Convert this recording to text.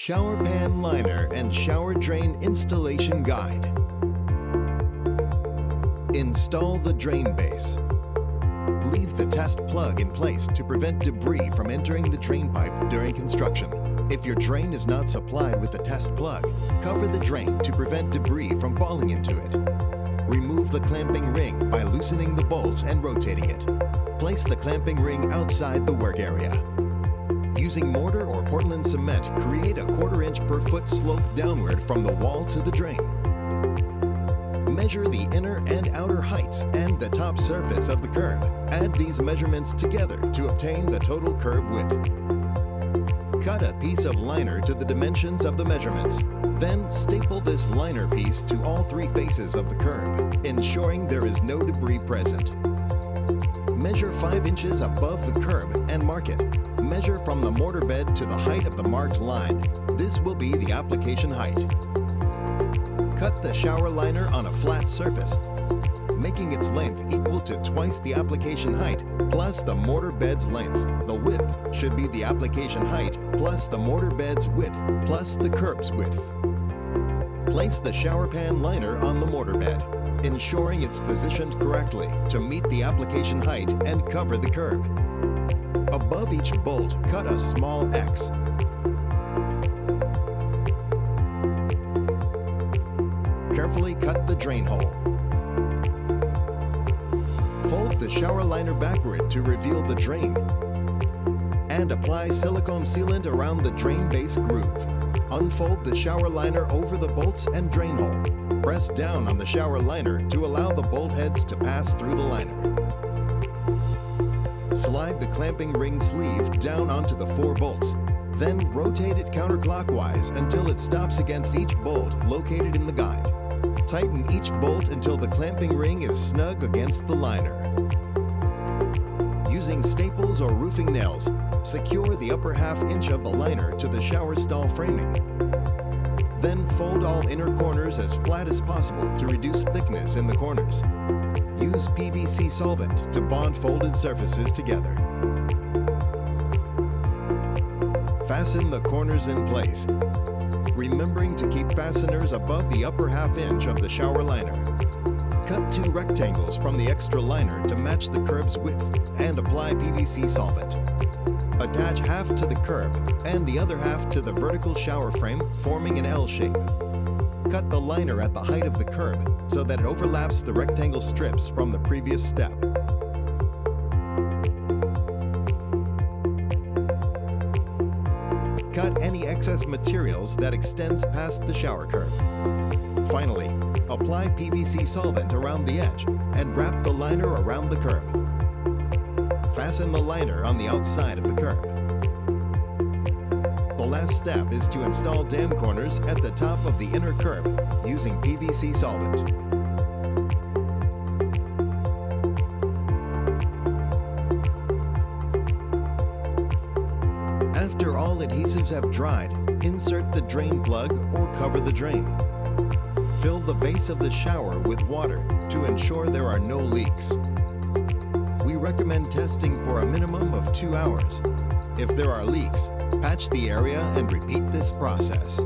Shower Pan Liner and Shower Drain Installation Guide. Install the drain base. Leave the test plug in place to prevent debris from entering the drain pipe during construction. If your drain is not supplied with the test plug, cover the drain to prevent debris from falling into it. Remove the clamping ring by loosening the bolts and rotating it. Place the clamping ring outside the work area. Using mortar or Portland cement, create a 1/4 inch per foot slope downward from the wall to the drain. Measure the inner and outer heights and the top surface of the curb. Add these measurements together to obtain the total curb width. Cut a piece of liner to the dimensions of the measurements. Then staple this liner piece to all 3 faces of the curb, ensuring there is no debris present. Measure 5 inches above the curb and mark it. Measure from the mortar bed to the height of the marked line. This will be the application height. Cut the shower liner on a flat surface, making its length equal to twice the application height plus the mortar bed's length. The width should be the application height plus the mortar bed's width plus the curb's width. Place the shower pan liner on the mortar bed, ensuring it's positioned correctly to meet the application height and cover the curb. Above each bolt, cut a small X. Carefully cut the drain hole. Fold the shower liner backward to reveal the drain. And apply silicone sealant around the drain base groove. Unfold the shower liner over the bolts and drain hole. Press down on the shower liner to allow the bolt heads to pass through the liner. Slide the clamping ring sleeve down onto the 4 bolts. Then rotate it counterclockwise until it stops against each bolt located in the guide. Tighten each bolt until the clamping ring is snug against the liner. Using staples or roofing nails, secure the upper ½ inch of the liner to the shower stall framing. Then fold all inner corners as flat as possible to reduce thickness in the corners. Use PVC solvent to bond folded surfaces together. Fasten the corners in place, remembering to keep fasteners above the upper ½ inch of the shower liner. Cut 2 rectangles from the extra liner to match the curb's width and apply PVC solvent. Attach half to the curb and the other half to the vertical shower frame, forming an L shape. Cut the liner at the height of the curb so that it overlaps the rectangle strips from the previous step. Cut any excess materials that extends past the shower curb. Finally, apply PVC solvent around the edge and wrap the liner around the curb. Fasten the liner on the outside of the curb. The last step is to install dam corners at the top of the inner curb using PVC solvent. After all adhesives have dried, insert the drain plug or cover the drain. Fill the base of the shower with water to ensure there are no leaks. We recommend testing for a minimum of 2 hours. If there are leaks, patch the area and repeat this process.